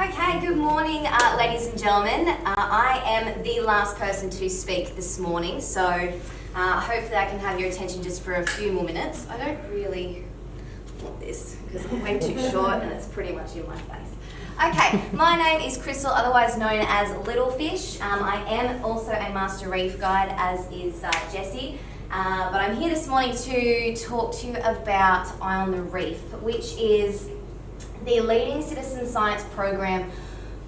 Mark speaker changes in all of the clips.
Speaker 1: Okay, good morning, ladies and gentlemen. I am the last person to speak this morning, so hopefully I can have your attention just for a few more minutes. I don't really want this because I'm way too short and it's pretty much in my face. Okay, my name is Crystal, otherwise known as Little Fish. I am also a Master Reef guide, as is Jessie. But I'm here this morning to talk to you about Eye on the Reef, which is the leading citizen science program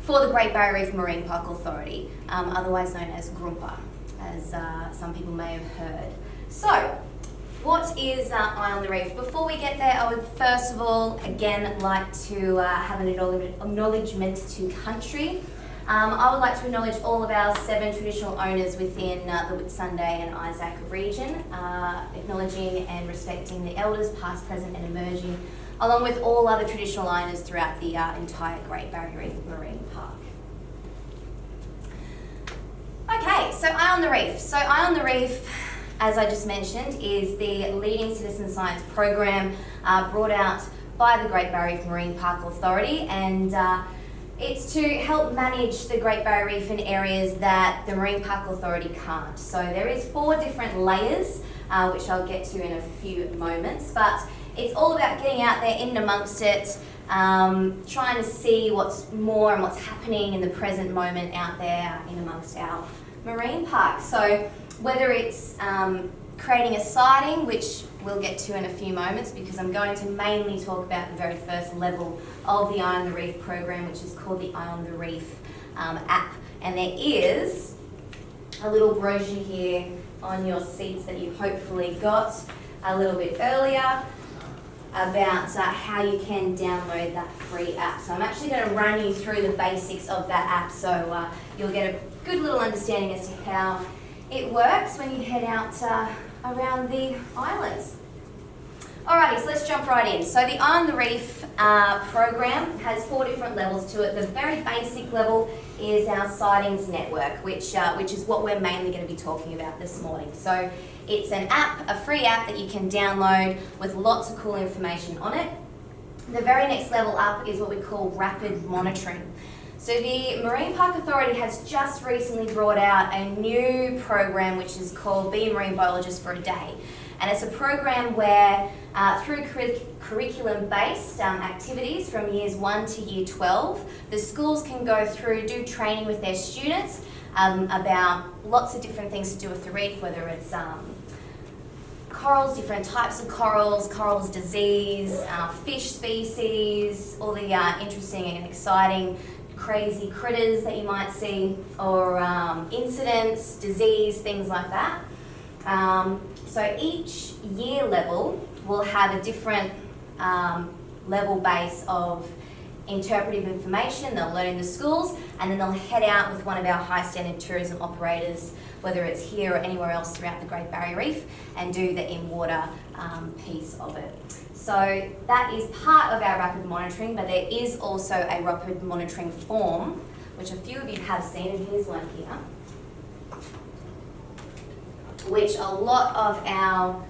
Speaker 1: for the Great Barrier Reef Marine Park Authority, otherwise known as GRUMPA, as some people may have heard. So, what is Eye on the Reef? Before we get there, I would first of all, again, like to have an acknowledgement to country. I would like to acknowledge all of our 7 traditional owners within the Whitsunday and Isaac region, acknowledging and respecting the elders, past, present and emerging, along with all other traditional owners throughout the entire Great Barrier Reef Marine Park. Okay, so Eye on the Reef. So Eye on the Reef, as I just mentioned, is the leading citizen science program brought out by the Great Barrier Reef Marine Park Authority, and it's to help manage the Great Barrier Reef in areas that the Marine Park Authority can't. So there is 4 different layers, which I'll get to in a few moments, but it's all about getting out there in and amongst it, trying to see what's more and what's happening in the present moment out there in amongst our marine park. So whether it's creating a sighting, which we'll get to in a few moments because I'm going to mainly talk about the very first level of the Eye on the Reef program, which is called the Eye on the Reef app. And there is a little brochure here on your seats that you hopefully got a little bit earlier about how you can download that free app. So I'm actually going to run you through the basics of that app so you'll get a good little understanding as to how it works when you head out around the islands. Alrighty, so let's jump right in. So the Eye on the Reef program has 4 different levels to it. The very basic level is our sightings network, which is what we're mainly going to be talking about this morning. So it's an app, a free app that you can download with lots of cool information on it. The very next level up is what we call rapid monitoring. So the Marine Park Authority has just recently brought out a new program which is called Be a Marine Biologist for a Day. And it's a program where through curriculum-based activities from years 1 to year 12, the schools can go through, do training with their students about lots of different things to do with the reef, whether it's corals, different types of corals disease, fish species, all the interesting and exciting crazy critters that you might see, or incidents, disease, things like that. So each year level will have a different level base of interpretive information they'll learn in the schools, and then they'll head out with one of our high standard tourism operators, whether it's here or anywhere else throughout the Great Barrier Reef, and do the in-water piece of it. So that is part of our rapid monitoring, but there is also a rapid monitoring form, which a few of you have seen, and here's one here, which a lot of our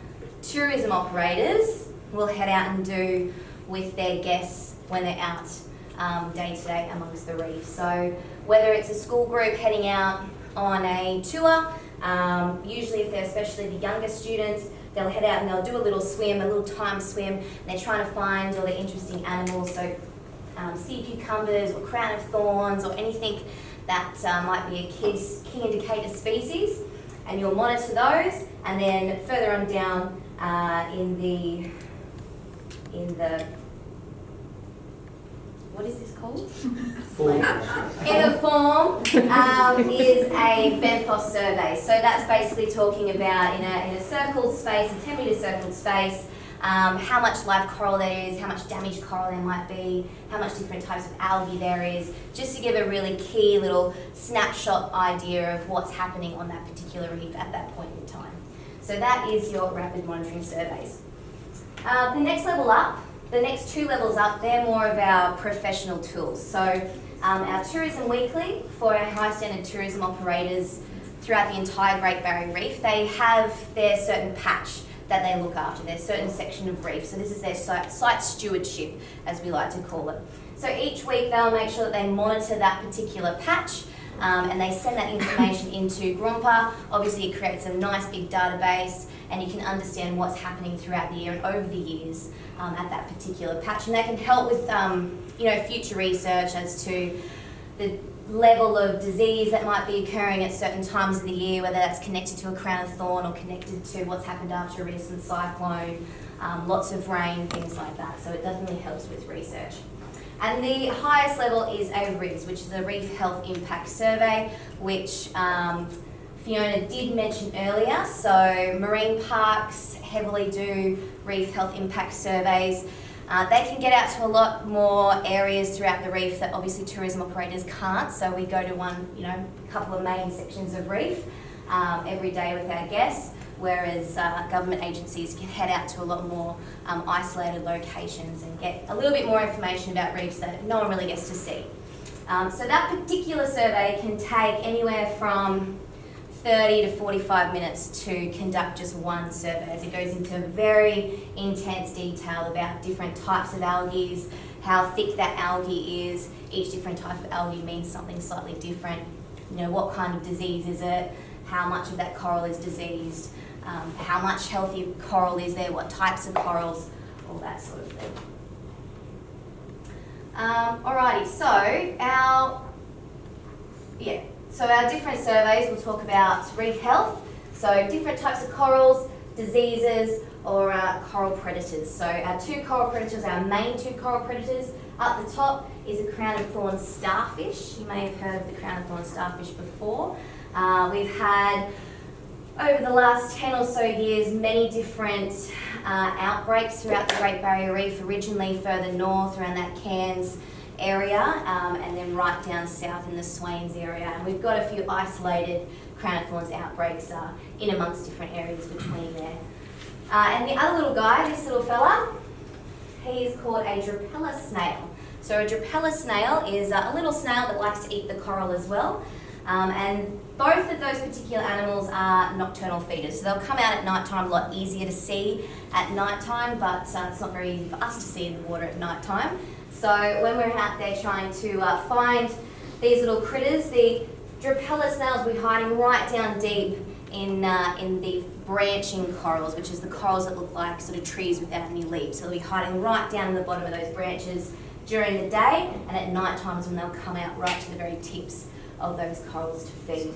Speaker 1: tourism operators will head out and do with their guests when they're out day to day amongst the reef. So whether it's a school group heading out on a tour, usually if they're especially the younger students, they'll head out and they'll do a little swim, a little time swim, and they're trying to find all the interesting animals, so sea cucumbers or crown of thorns or anything that might be a key indicator species, and you'll monitor those, and then further on down in the what is this called? In the form is a benthos survey. So that's basically talking about in a circled space, a 10-metre circled space, how much live coral there is, how much damaged coral there might be, how much different types of algae there is, just to give a really key little snapshot idea of what's happening on that particular reef at that point in time. So that is your rapid monitoring surveys. The next level up, the next 2 levels up, they're more of our professional tools. So our Tourism Weekly for our high standard tourism operators throughout the entire Great Barrier Reef, they have their certain patch that they look after, their certain section of reef. So this is their site stewardship, as we like to call it. So each week they'll make sure that they monitor that particular patch, and they send that information into Grompa. Obviously it creates a nice big database, and you can understand what's happening throughout the year and over the years at that particular patch. And that can help with future research as to the level of disease that might be occurring at certain times of the year, whether that's connected to a crown of thorn or connected to what's happened after a recent cyclone, lots of rain, things like that. So it definitely helps with research. And the highest level is a RIS, which is a Reef Health Impact Survey, which Fiona did mention earlier. So marine parks heavily do Reef Health Impact Surveys. They can get out to a lot more areas throughout the reef that obviously tourism operators can't. So we go to a couple of main sections of reef every day with our guests, whereas government agencies can head out to a lot more isolated locations and get a little bit more information about reefs that no one really gets to see. So that particular survey can take anywhere from 30 to 45 minutes to conduct just one survey, as it goes into very intense detail about different types of algae, how thick that algae is. Each different type of algae means something slightly different. What kind of disease is it? How much of that coral is diseased? How much healthy coral is there? What types of corals? All that sort of thing. Alrighty, so our different surveys will talk about reef health, so different types of corals, diseases, or coral predators. So our two coral predators, our main two coral predators, up the top is a crown of thorn starfish. You may have heard of the crown of thorn starfish before. We've had, over the last 10 or so years, many different outbreaks throughout the Great Barrier Reef, originally further north around that Cairns area, and then right down south in the Swains area. And we've got a few isolated crown of thorns outbreaks in amongst different areas between there. And the other little guy, this little fella, he is called a drapella snail. So a drapella snail is a little snail that likes to eat the coral as well. And both of those particular animals are nocturnal feeders. So they'll come out at night time, a lot easier to see at night time, but it's not very easy for us to see in the water at night time. So when we're out there trying to find these little critters, the drapella snails will be hiding right down deep in the branching corals, which is the corals that look like sort of trees without any leaves. So they'll be hiding right down in the bottom of those branches during the day, and at night times when they'll come out right to the very tips of those corals to feed.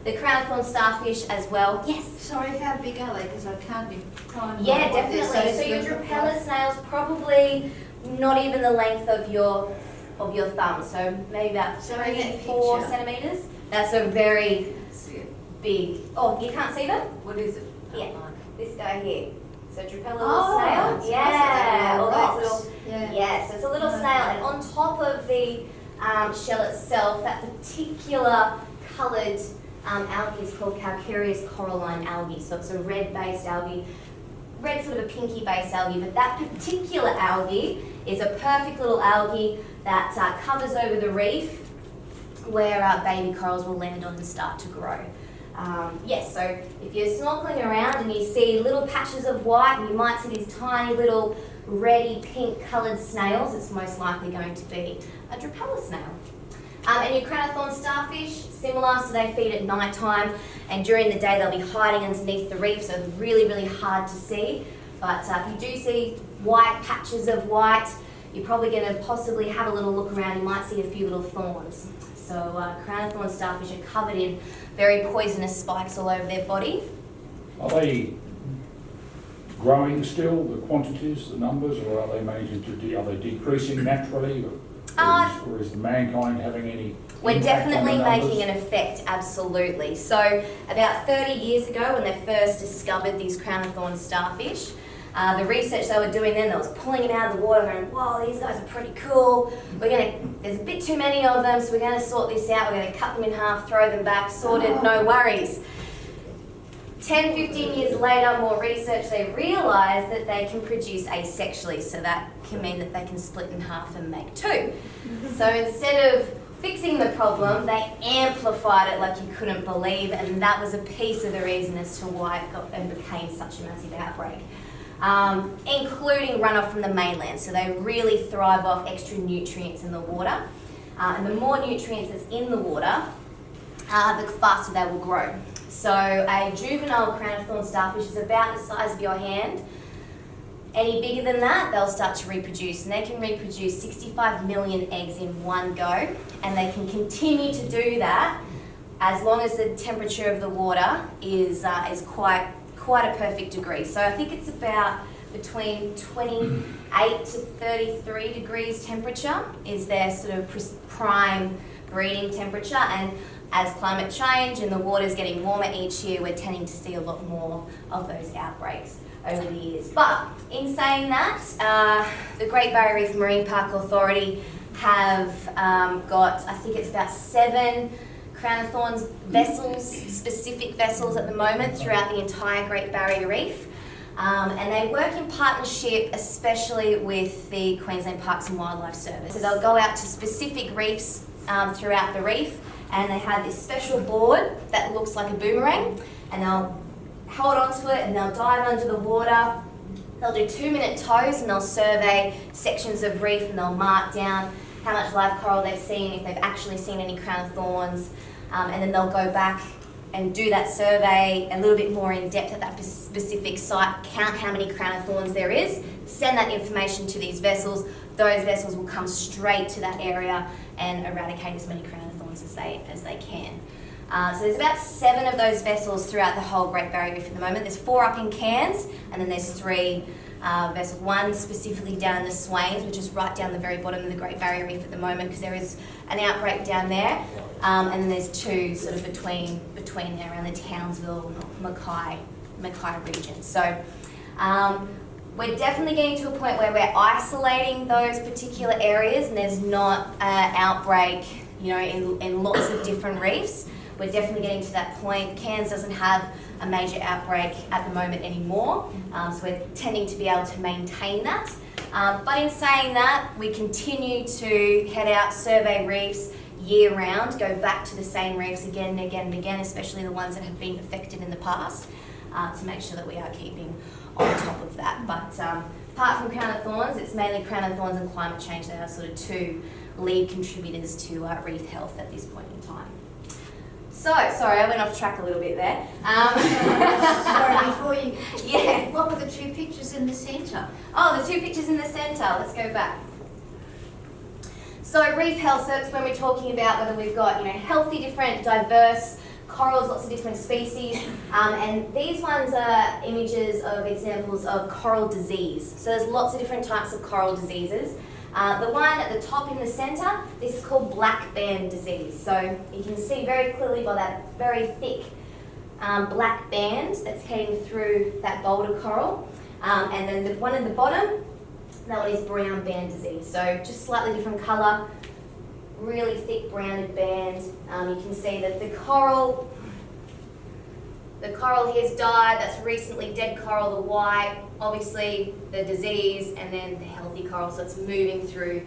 Speaker 1: The crown of thorn starfish as well. Yes?
Speaker 2: Sorry, how big are they? Because I can't be finding.
Speaker 1: Yeah, definitely. So your drapella snail's probably not even the length of your thumb, so maybe about 3-4 centimetres. That's a very big. Oh, you can't see them?
Speaker 2: What is it?
Speaker 1: Yeah, this guy here. So drapella
Speaker 2: Oh,
Speaker 1: snail. Yeah, all those little.
Speaker 2: Yeah.
Speaker 1: So it's a little snail, and on top of the shell itself, that particular coloured algae is called calcareous coralline algae. So it's a red-based algae. Red, sort of a pinky-based algae, but that particular algae is a perfect little algae that covers over the reef where baby corals will land on and start to grow. Yes, so if you're snorkeling around and you see little patches of white, and you might see these tiny little reddy pink coloured snails, it's most likely going to be a drapella snail. And your crown of thorn starfish, similar, so they feed at night time, and during the day they'll be hiding underneath the reef, so it's really, really hard to see. But if you do see white patches of white, you're probably going to possibly have a little look around. You might see a few little thorns. So crown of thorn starfish are covered in very poisonous spikes all over their body.
Speaker 3: Are they growing still, the quantities, the numbers, or are they are they decreasing naturally? Or is mankind having any
Speaker 1: We're definitely
Speaker 3: on the
Speaker 1: making an effect, absolutely. So about 30 years ago, when they first discovered these crown of thorn starfish, the research they were doing then, they was pulling them out of the water going, whoa, these guys are pretty cool. There's a bit too many of them, so we're going to sort this out. We're going to cut them in half, throw them back, sorted, no worries. 10, 15 years later, more research, they realised that they can produce asexually, so that can mean that they can split in half and make two. So instead of fixing the problem, they amplified it like you couldn't believe, and that was a piece of the reason as to why it got and became such a massive outbreak. including runoff from the mainland. So they really thrive off extra nutrients in the water. And the more nutrients that's in the water, the faster they will grow. So a juvenile crown of thorn starfish is about the size of your hand. Any bigger than that, they'll start to reproduce, and they can reproduce 65 million eggs in one go, and they can continue to do that as long as the temperature of the water is quite a perfect degree. So I think it's about between 28 to 33 degrees temperature is their sort of prime breeding temperature, and as climate change and the water's getting warmer each year, we're tending to see a lot more of those outbreaks over the years. But in saying that, the Great Barrier Reef Marine Park Authority have got, I think it's about 7 Crown of Thorns vessels, specific vessels at the moment throughout the entire Great Barrier Reef. And they work in partnership especially with the Queensland Parks and Wildlife Service. So they'll go out to specific reefs throughout the reef, and they have this special board that looks like a boomerang, and they'll hold onto it and they'll dive under the water. They'll do 2-minute tows and they'll survey sections of reef, and they'll mark down how much live coral they've seen, if they've actually seen any crown of thorns, and then they'll go back and do that survey a little bit more in depth at that specific site, count how many crown of thorns there is, send that information to these vessels. Those vessels will come straight to that area and eradicate as many crown of thorns as they can. So there's about 7 of those vessels throughout the whole Great Barrier Reef at the moment. There's 4 up in Cairns, and then there's 3 vessels. One specifically down in the Swains, which is right down the very bottom of the Great Barrier Reef at the moment, because there is an outbreak down there. And then there's 2 sort of between there around the Townsville, Mackay region. So we're definitely getting to a point where we're isolating those particular areas, and there's not an outbreak, in lots of different reefs. We're definitely getting to that point. Cairns doesn't have a major outbreak at the moment anymore, so we're tending to be able to maintain that. But in saying that, we continue to head out, survey reefs year round, go back to the same reefs again and again and again, especially the ones that have been affected in the past, to make sure that we are keeping on top of that. But apart from Crown of Thorns, it's mainly Crown of Thorns and climate change that are sort of 2 lead contributors to Reef Health at this point in time. So, sorry, I went off track a little bit there.
Speaker 2: Sorry, before you...
Speaker 1: Yeah.
Speaker 2: What were the 2 pictures in the centre?
Speaker 1: Oh, the 2 pictures in the centre. Let's go back. So Reef Health, so that's when we're talking about whether we've got, healthy, different, diverse corals, lots of different species. And these ones are images of examples of coral disease. So there's lots of different types of coral diseases. The one at the top in the centre, this is called black band disease. So you can see very clearly by that very thick black band that's heading through that boulder coral. And then the one at the bottom, that one is brown band disease. So just slightly different colour, really thick browted band. You can see that the coral here's died, that's recently dead coral, the white, obviously the disease, and then the healthy coral, so it's moving through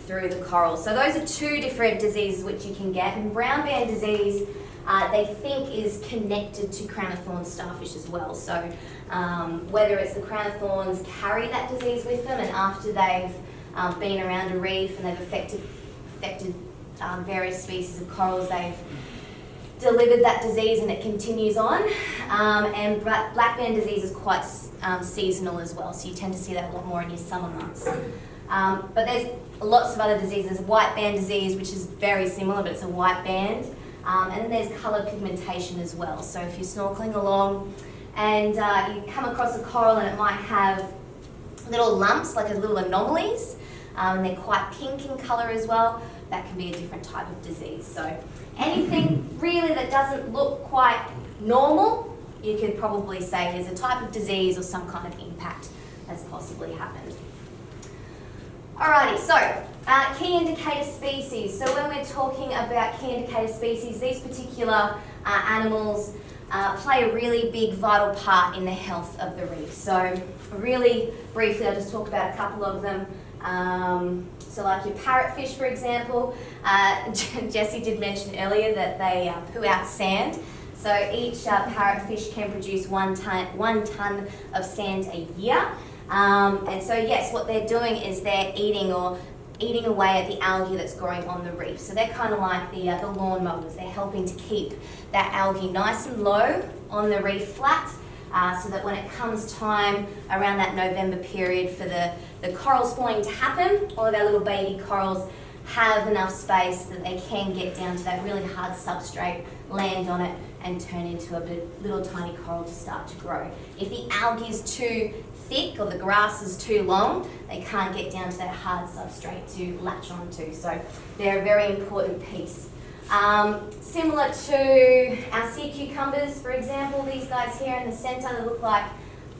Speaker 1: the coral. So those are 2 different diseases which you can get. And brown band disease, they think is connected to crown of thorns starfish as well. So whether it's the crown of thorns carry that disease with them, and after they've been around a reef and they've affected various species of corals, they've delivered that disease and it continues on. And black band disease is quite seasonal as well, so you tend to see that a lot more in your summer months. But there's lots of other diseases. White band disease, which is very similar, but it's a white band. And then there's colour pigmentation as well. So if you're snorkeling along and you come across a coral and it might have little lumps, like little anomalies, and they're quite pink in colour as well, that can be a different type of disease. So anything really that doesn't look quite normal, you could probably say is a type of disease or some kind of impact that's possibly happened. Alrighty, so key indicator species. So when we're talking about key indicator species, these particular animals play a really big vital part in the health of the reef. So really briefly, I'll just talk about a couple of them. So like your parrotfish, for example, Jessie did mention earlier that they poo out sand. So each parrotfish can produce 1 ton of sand a year. And so yes, what they're doing is they're eating away at the algae that's growing on the reef. So they're kind of like the lawn mowers. They're helping to keep that algae nice and low on the reef flat, so that when it comes time around that November period for the coral spawning to happen, all of our little baby corals have enough space that they can get down to that really hard substrate, land on it, and turn into a little tiny coral to start to grow. If the algae is too thick or the grass is too long, they can't get down to that hard substrate to latch onto. So they're a very important piece. Similar to our sea cucumbers, for example, these guys here in the centre, they look like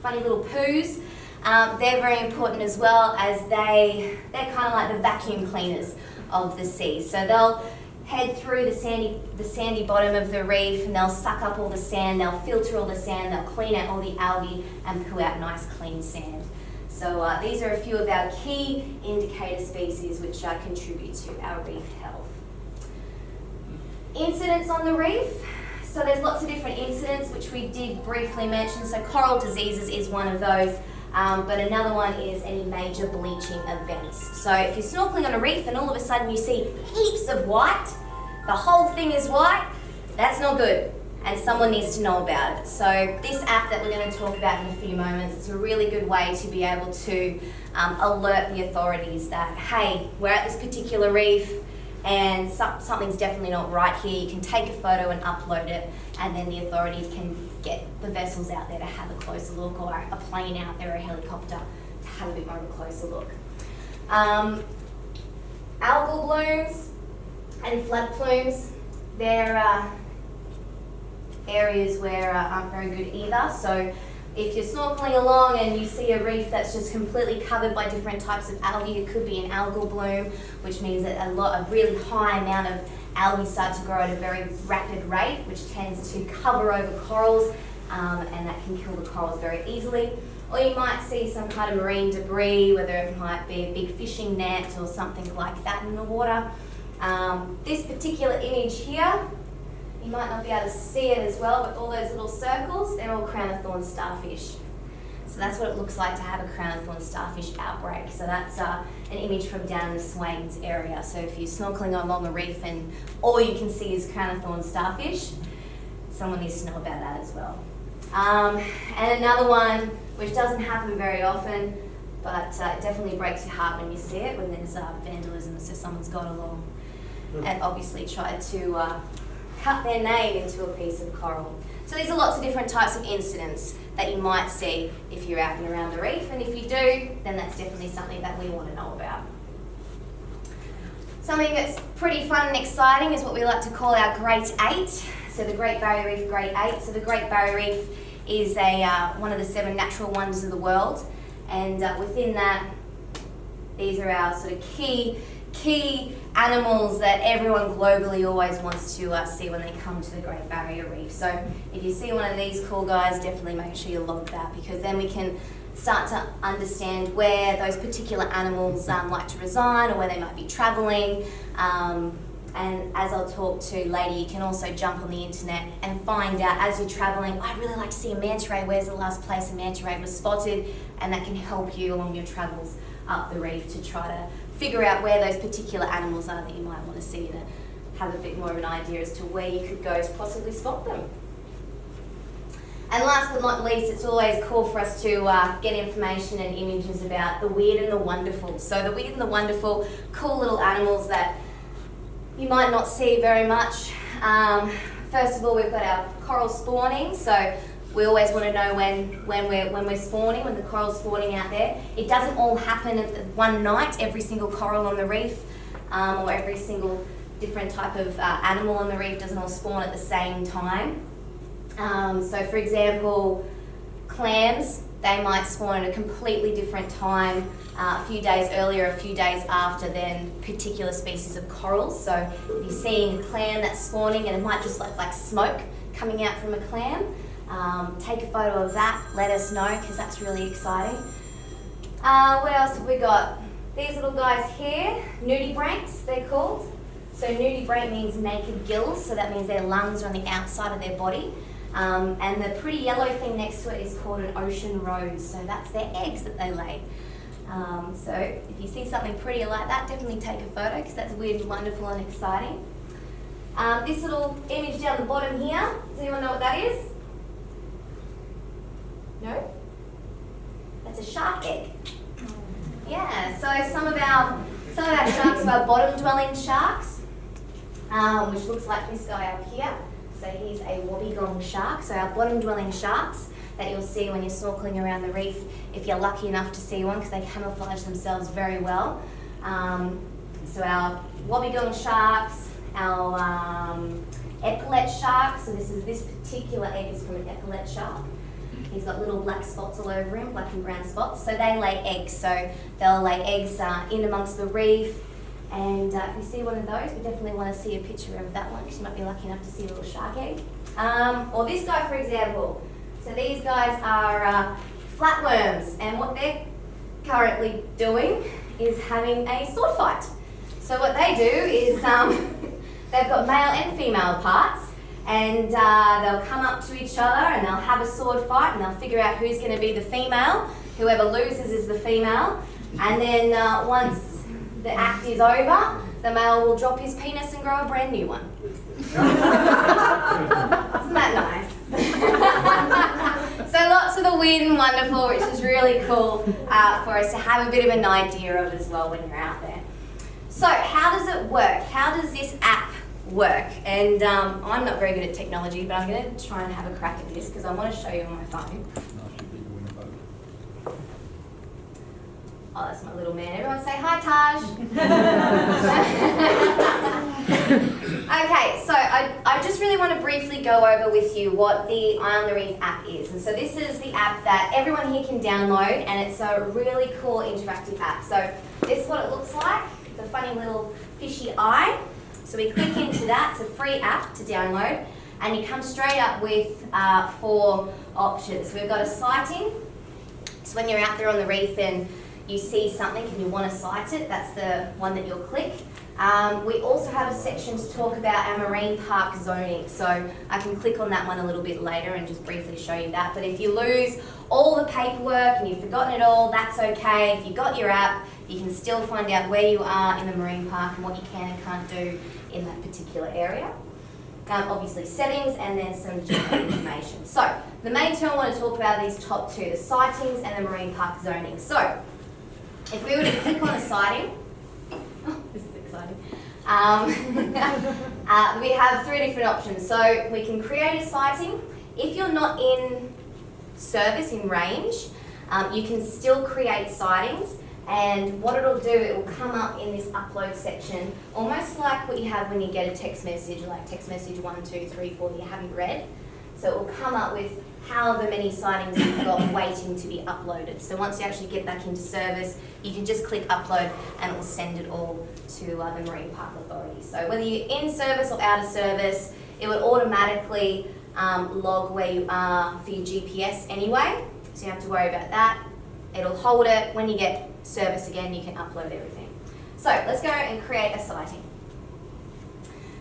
Speaker 1: funny little poos. They're very important as well, as they're kind of like the vacuum cleaners of the sea. So they'll head through the sandy bottom of the reef, and they'll suck up all the sand, they'll filter all the sand, they'll clean out all the algae and poo out nice clean sand. So these are a few of our key indicator species which contribute to our reef health. Incidents on the reef. So there's lots of different incidents which we did briefly mention. So coral diseases is one of those. But another one is any major bleaching events. So if you're snorkeling on a reef and all of a sudden you see heaps of white, the whole thing is white, that's not good, and someone needs to know about it. So this app that we're going to talk about in a few moments, it's a really good way to be able to alert the authorities that, hey, we're at this particular reef and something's definitely not right here. You can take a photo and upload it, and then the authorities can get the vessels out there to have a closer look, or a plane out there, or a helicopter, to have a bit more of a closer look. Algal blooms and flood plumes, they're areas where aren't very good either. So if you're snorkeling along and you see a reef that's just completely covered by different types of algae, it could be an algal bloom, which means that a really high amount of algae start to grow at a very rapid rate, which tends to cover over corals, and that can kill the corals very easily. Or you might see some kind of marine debris, whether it might be a big fishing net or something like that in the water. This particular image here, you might not be able to see it as well, but all those little circles, they're all crown of thorn starfish. So that's what it looks like to have a crown of thorn starfish outbreak. So that's an image from down in the Swains area. So if you're snorkeling along a reef and all you can see is crown of thorn starfish, someone needs to know about that as well. And another one, which doesn't happen very often, but it definitely breaks your heart when you see it, when there's vandalism, so someone's gone along and obviously tried to cut their name into a piece of coral. So these are lots of different types of incidents that you might see if you're out and around the reef, and if you do, then that's definitely something that we want to know about. Something that's pretty fun and exciting is what we like to call our Great 8. So the Great Barrier Reef Great 8. So the Great Barrier Reef is one of the 7 natural wonders of the world, and within that, these are our sort of key animals that everyone globally always wants to see when they come to the Great Barrier Reef. So if you see one of these cool guys, definitely make sure you log that, because then we can start to understand where those particular animals like to reside, or where they might be travelling. And as I'll talk to later, you can also jump on the internet and find out as you're travelling, I'd really like to see a manta ray, where's the last place a manta ray was spotted? And that can help you along your travels up the reef to try to figure out where those particular animals are that you might want to see, to have a bit more of an idea as to where you could go to possibly spot them. And last but not least, it's always cool for us to get information and images about the weird and the wonderful. So the weird and the wonderful, cool little animals that you might not see very much. First of all, we've got our coral spawning. So we always want to know when we're spawning, when the coral's spawning out there. It doesn't all happen at one night, every single coral on the reef, or every single different type of animal on the reef doesn't all spawn at the same time. So for example, clams, they might spawn at a completely different time, a few days earlier, a few days after than particular species of corals. So if you're seeing a clam that's spawning and it might just look like smoke coming out from a clam, take a photo of that, let us know, because that's really exciting. What else have we got? These little guys here, nudibranchs they're called. So nudibranch means naked gills, so that means their lungs are on the outside of their body. And the pretty yellow thing next to it is called an ocean rose, so that's their eggs that they lay. So if you see something pretty like that, definitely take a photo because that's weird and wonderful and exciting. This little image down the bottom here, does anyone know what that is? No? That's a shark egg. Yeah, so some of our sharks are our bottom-dwelling sharks, which looks like this guy up here. So he's a wobbegong shark. So our bottom-dwelling sharks that you'll see when you're snorkeling around the reef, if you're lucky enough to see one, because they camouflage themselves very well. So our wobbegong sharks, our epaulet sharks. So this particular egg is from an epaulet shark. He's got little black spots all over him, black and brown spots. So they lay eggs. So they'll lay eggs in amongst the reef. And if you see one of those, we definitely want to see a picture of that one because you might be lucky enough to see a little shark egg. Or this guy, for example. So these guys are flatworms, and what they're currently doing is having a sword fight. So what they do is they've got male and female parts, and they'll come up to each other and they'll have a sword fight, and they'll figure out who's going to be the female. Whoever loses is the female. And then once the act is over, the male will drop his penis and grow a brand new one. Isn't that nice? So lots of the weird and wonderful, which is really cool for us to have a bit of an idea of as well when you're out there. So how does it work? How does this app work? And I'm not very good at technology, but I'm going to try and have a crack at this because I want to show you on my phone. Oh, that's my little man. Everyone say hi, Taj. Okay, so I just really want to briefly go over with you what the Eye on the Reef app is. And so this is the app that everyone here can download, and it's a really cool interactive app. So this is what it looks like. It's a funny little fishy eye. So we click into that. It's a free app to download, and you come straight up with 4 options. So we've got a sighting. So when you're out there on the reef and you see something and you want to sight it, that's the one that you'll click. We also have a section to talk about our marine park zoning, so I can click on that one a little bit later and just briefly show you that. But if you lose all the paperwork and you've forgotten it all, that's okay. If you've got your app, you can still find out where you are in the marine park and what you can and can't do in that particular area. Obviously settings, and then some general information. So the main two I want to talk about are these top 2, the sightings and the marine park zoning. So if we were to click on a sighting, oh, this is exciting. We have 3 different options. So we can create a sighting. If you're not in service, in range, you can still create sightings. And what it'll do, it will come up in this upload section, almost like what you have when you get a text message, like text message 1, 2, 3, 4 that you haven't read. So it will come up with however many sightings you've got waiting to be uploaded. So once you actually get back into service, you can just click upload and it will send it all to the Marine Park Authority. So whether you're in service or out of service, it will automatically log where you are for your GPS anyway. So you don't have to worry about that. It'll hold it. When you get service again, you can upload everything. So let's go and create a sighting.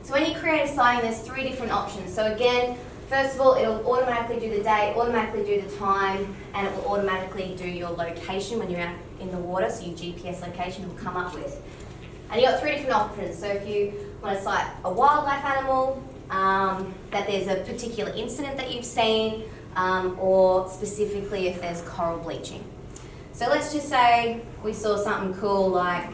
Speaker 1: So when you create a sighting, there's 3 different options. So again, first of all, it'll automatically do the date, automatically do the time, and it will automatically do your location when you're out in the water, so your GPS location will come up with. And you've got 3 different options. So if you want to sight a wildlife animal, that there's a particular incident that you've seen, or specifically if there's coral bleaching. So let's just say we saw something cool like,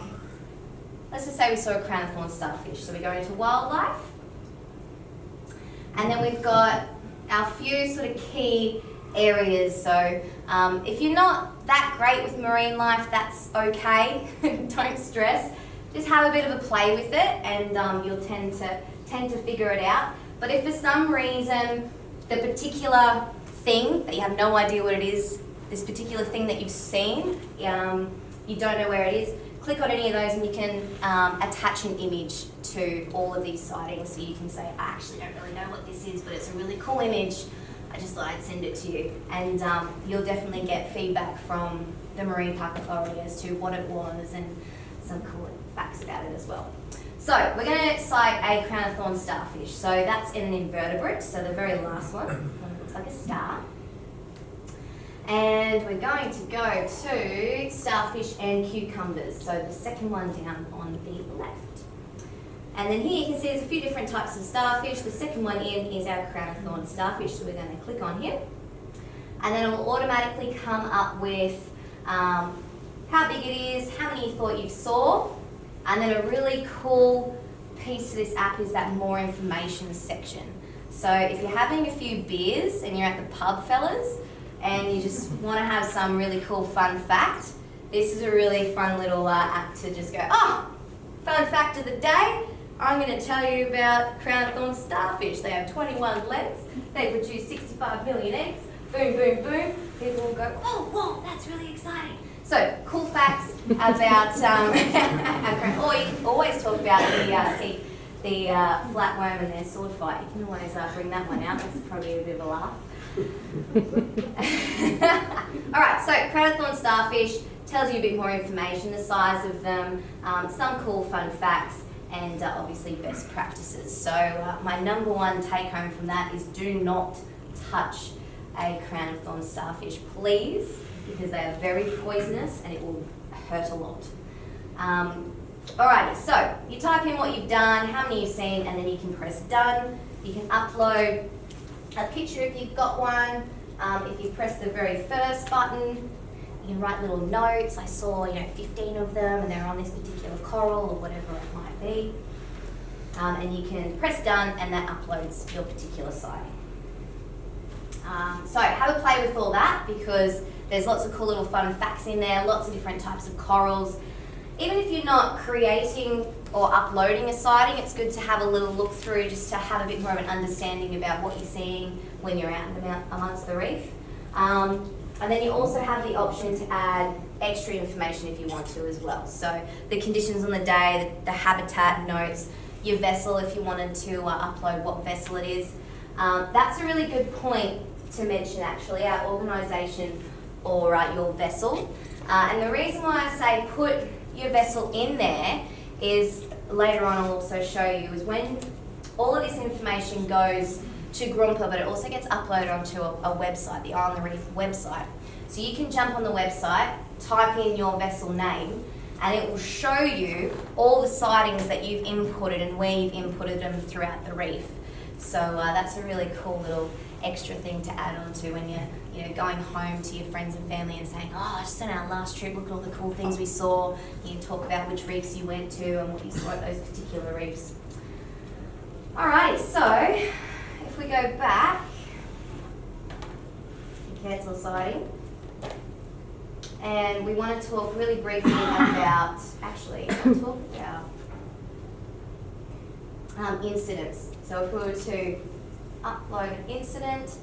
Speaker 1: let's just say we saw a crown of thorns starfish. So we go into wildlife. And then we've got our few sort of key areas. So if you're not that great with marine life, that's okay. Don't stress. Just have a bit of a play with it, and you'll tend to figure it out. But if for some reason the particular thing that you have no idea what it is, this particular thing that you've seen, you don't know where it is, click on any of those and you can attach an image to all of these sightings. So you can say, I actually don't really know what this is, but it's a really cool image. I just thought I'd send it to you. And you'll definitely get feedback from the Marine Park Authority as to what it was and some cool facts about it as well. So we're going to cite a crown of thorns starfish. So that's in an invertebrate, so the very last one looks like a star. And we're going to go to starfish and cucumbers, so the second one down on the left. And then here you can see there's a few different types of starfish. The second one in is our crown of thorns starfish, so we're going to click on here. And then it will automatically come up with how big it is, how many you thought you saw, and then a really cool piece of this app is that more information section. So if you're having a few beers and you're at the pub, fellas, and you just want to have some really cool fun fact, this is a really fun little app to just go, oh, fun fact of the day, I'm going to tell you about crown of thorns starfish. They have 21 legs, they produce 65 million eggs, boom, boom, boom. People will go, oh, whoa, that's really exciting. So, cool facts about, or you can always talk about the flatworm and their sword fight. You can always bring that one out, that's probably a bit of a laugh. Alright, so crown of thorns starfish tells you a bit more information, the size of them, some cool fun facts, and obviously best practices. So my number one take home from that is do not touch a crown of thorns starfish, please, because they are very poisonous and it will hurt a lot. Alrighty, so you type in what you've done, how many you've seen, and then you can press done. You can upload a picture if you've got one. If you press the very first button, you can write little notes. I saw 15 of them and they're on this particular coral or whatever it might be. And you can press done and that uploads your particular sighting. So have a play with all that because there's lots of cool little fun facts in there, lots of different types of corals. Even if you're not creating or uploading a sighting, it's good to have a little look through just to have a bit more of an understanding about what you're seeing when you're out and about amongst the reef. And then you also have the option to add extra information if you want to as well. So the conditions on the day, the habitat notes, your vessel if you wanted to upload what vessel it is. That's a really good point to mention actually, our organisation or your vessel. And the reason why I say put your vessel in there is later on I'll also show you is when all of this information goes to Grumpa, but it also gets uploaded onto a website, the On the Reef website. So you can jump on the website, type in your vessel name, and it will show you all the sightings that you've inputted and where you've inputted them throughout the reef. So that's a really cool little extra thing to add on to when you're going home to your friends and family and saying, oh, just on our last trip, look at all the cool things we saw. You can talk about which reefs you went to and what you saw at those particular reefs. Alrighty, so if we go back, cancel sighting, and we want to talk really briefly about, incidents. So if we were to upload an incident,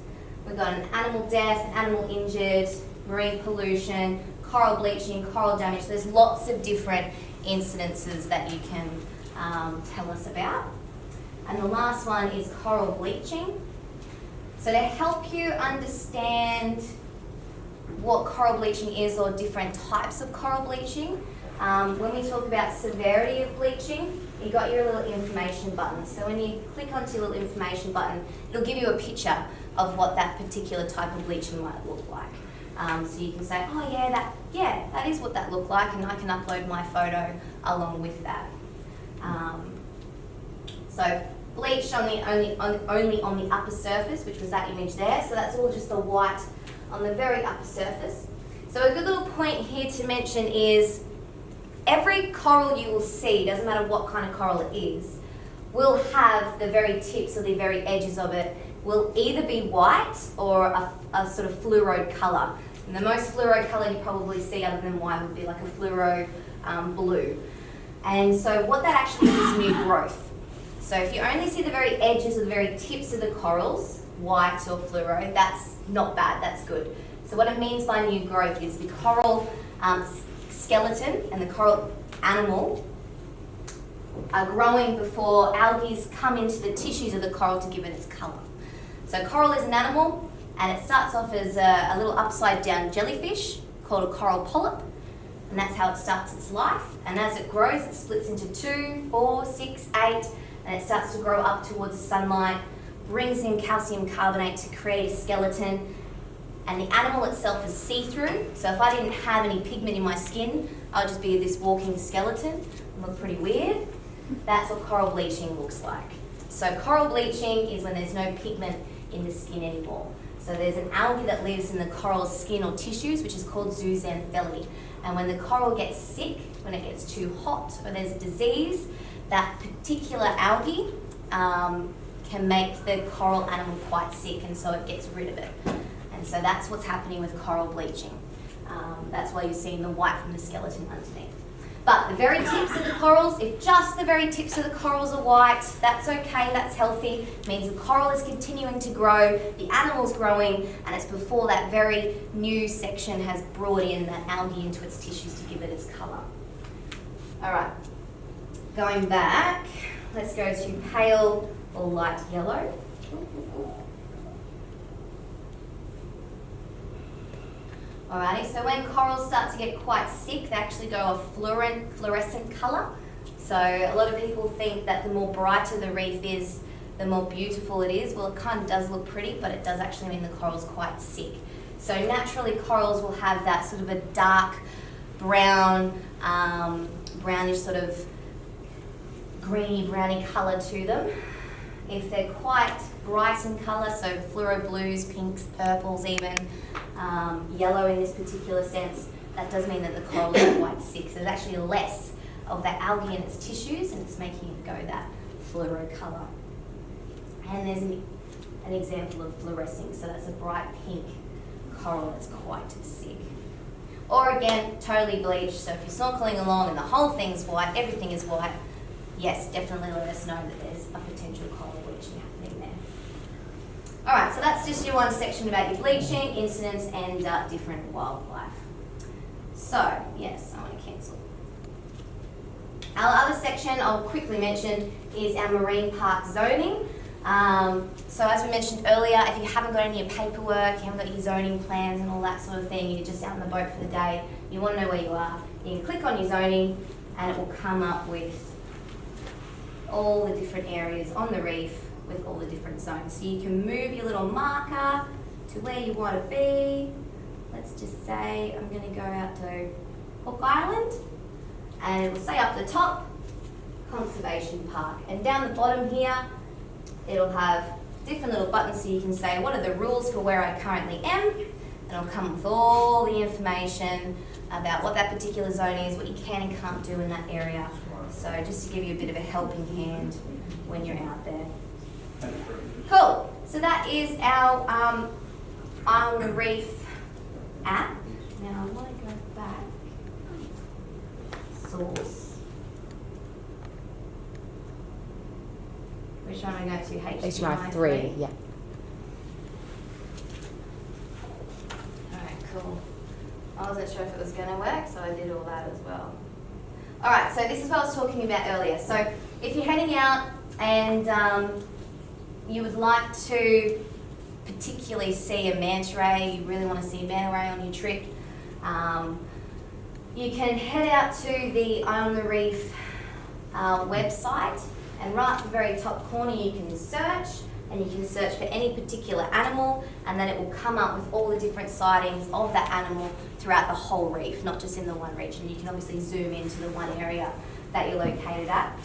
Speaker 1: we've got an animal death, an animal injured, marine pollution, coral bleaching, coral damage. There's lots of different incidences that you can tell us about. And the last one is coral bleaching. So to help you understand what coral bleaching is or different types of coral bleaching, when we talk about severity of bleaching, you got your little information button. So when you click onto your little information button, it'll give you a picture of what that particular type of bleaching might look like. So you can say, oh that is what that looked like, and I can upload my photo along with that. So bleached only on the upper surface, which was that image there. So that's all just the white on the very upper surface. So a good little point here to mention is every coral you will see, doesn't matter what kind of coral it is, will have the very tips or the very edges of it will either be white or a sort of fluoro colour. And the most fluoro colour you probably see other than white would be like a fluoro blue. And so what that actually is new growth. So if you only see the very edges or the very tips of the corals, white or fluoro, that's not bad, that's good. So what it means by new growth is the coral skeleton and the coral animal are growing before algae come into the tissues of the coral to give it its colour. So coral is an animal and it starts off as a little upside down jellyfish called a coral polyp. and that's how it starts its life. And as it grows, it splits into 2, 4, 6, 8, and it starts to grow up towards the sunlight, brings in calcium carbonate to create a skeleton, and the animal itself is see-through. So if I didn't have any pigment in my skin, I'd just be this walking skeleton and look pretty weird. That's what coral bleaching looks like. So coral bleaching is when there's no pigment in the skin anymore. So there's an algae that lives in the coral's skin or tissues, which is called zooxanthellae. And when the coral gets sick, when it gets too hot or there's a disease, that particular algae can make the coral animal quite sick, and so it gets rid of it. And so that's what's happening with coral bleaching. That's why you're seeing the white from the skeleton underneath. But the very tips of the corals, if just the very tips of the corals are white, that's okay, that's healthy. It means the coral is continuing to grow, the animal's growing, and it's before that very new section has brought in that algae into its tissues to give it its colour. All right, going back, let's go to pale or light yellow. Alrighty, so when corals start to get quite sick, they actually go a fluorescent colour. So a lot of people think that the more brighter the reef is, the more beautiful it is. Well, it kind of does look pretty, but it does actually mean the coral's quite sick. So naturally, corals will have that sort of a dark brown, brownish sort of greeny browny colour to them. If they're quite bright in colour, so fluoro blues, pinks, purples even, yellow in this particular sense, that does mean that the coral is quite sick. So there's actually less of that algae in its tissues, and it's making it go that fluoro colour. And there's an example of fluorescing, so that's a bright pink coral that's quite sick. Or again, totally bleached, so if you're snorkeling along and the whole thing's white, everything is white, yes, definitely let us know that there's a potential coral bleaching happening there. Alright, so that's just your one section about your bleaching, incidents, and different wildlife. So, yes, I want to cancel. Our other section I'll quickly mention is our marine park zoning. So as we mentioned earlier, if you haven't got any of your paperwork, you haven't got your zoning plans and all that sort of thing, you're just out on the boat for the day, you want to know where you are, you can click on your zoning and it will come up with all the different areas on the reef with all the different zones. So you can move your little marker to where you want to be. Let's just say I'm going to go out to Hook Island, and it will say up the top, Conservation Park. And down the bottom here, it'll have different little buttons so you can say, what are the rules for where I currently am? And it'll come with all the information about what that particular zone is, what you can and can't do in that area. So just to give you a bit of a helping hand when you're out there. Cool. So that is our on the Reef app. Now I want to go back. Source. Which one am I going to?
Speaker 4: HTML 3, yeah.
Speaker 1: Alright, cool. I wasn't sure if it was going to work, so I did all that as well. Alright, so this is what I was talking about earlier. So if you're heading out and you would like to particularly see a manta ray, you really want to see a manta ray on your trip, you can head out to the Eye on the Reef website, and right at the very top corner you can search, and you can search for any particular animal, and then it will come up with all the different sightings of that animal throughout the whole reef, not just in the one region. You can obviously zoom into the one area that you're located at.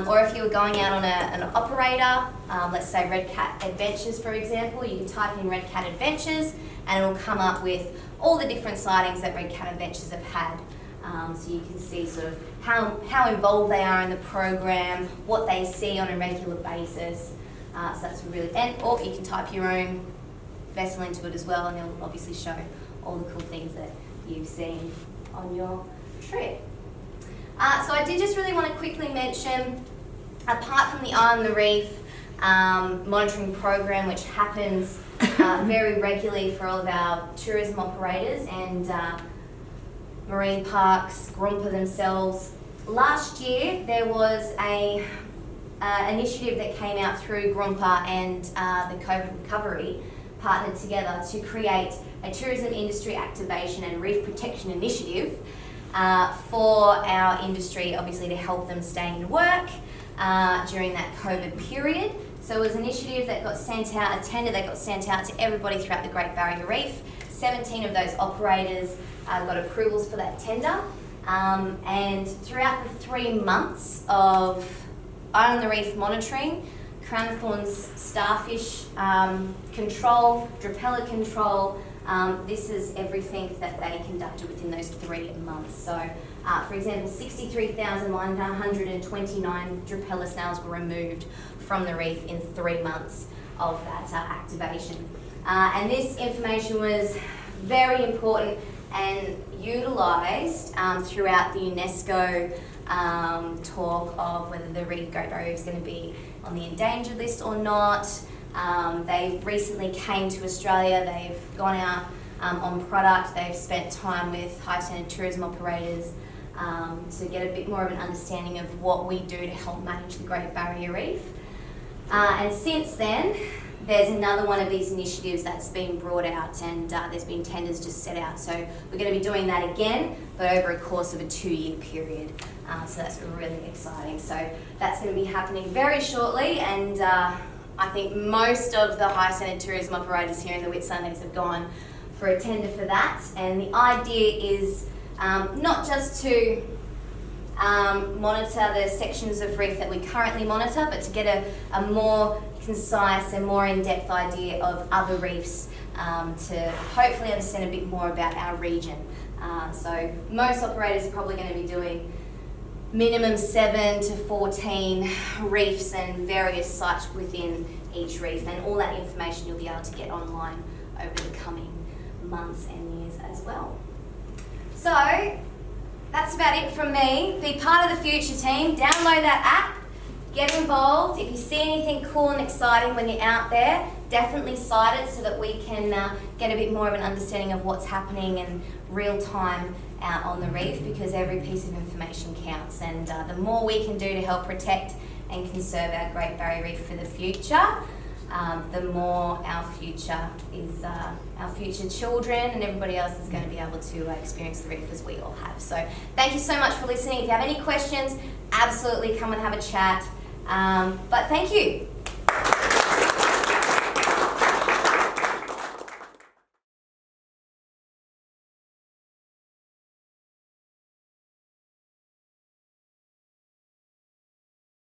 Speaker 1: Or if you were going out on an operator, let's say Red Cat Adventures for example, you can type in Red Cat Adventures and it will come up with all the different sightings that Red Cat Adventures have had. So you can see sort of how involved they are in the program, what they see on a regular basis. So that's really, or you can type your own vessel into it as well, and it'll obviously show all the cool things that you've seen on your trip. So I did just really want to quickly mention, apart from the Eye on the Reef monitoring program, which happens very regularly for all of our tourism operators and marine parks, Grompa themselves. Last year there was a initiative that came out through Grompa and the COVID Recovery partnered together to create a tourism industry activation and reef protection initiative for our industry, obviously to help them stay in work during that COVID period. So it was an initiative that got sent out, a tender that got sent out to everybody throughout the Great Barrier Reef. 17 of those operators got approvals for that tender. And throughout the 3 months of Eye on the Reef monitoring, Crown of Thorns starfish control, dropelia control, this is everything that they conducted within those 3 months. So, for example, 63,129 dropelia snails were removed from the reef in 3 months of that activation. And this information was very important and utilised throughout the UNESCO talk of whether the Great Barrier Reef is going to be on the endangered list or not. They recently came to Australia. They've gone out on product. They've spent time with high standard tourism operators to get a bit more of an understanding of what we do to help manage the Great Barrier Reef. And since then, there's another one of these initiatives that's been brought out, and there's been tenders just set out. So we're going to be doing that again, but over a course of a 2-year period. So that's really exciting. So that's going to be happening very shortly, and I think most of the high standard tourism operators here in the Whitsundays have gone for a tender for that. And the idea is not just to monitor the sections of reef that we currently monitor, but to get a more concise and more in-depth idea of other reefs to hopefully understand a bit more about our region. So most operators are probably going to be doing minimum 7 to 14 reefs and various sites within each reef, and all that information you'll be able to get online over the coming months and years as well. So that's about it from me. Be part of the future team. Download that app. Get involved. If you see anything cool and exciting when you're out there, definitely cite it so that we can get a bit more of an understanding of what's happening in real time out on the reef, because every piece of information counts, and the more we can do to help protect and conserve our Great Barrier Reef for the future, the more our future children and everybody else is going to be able to experience the reef as we all have. So thank you so much for listening. If you have any questions, absolutely come and have a chat. But thank you.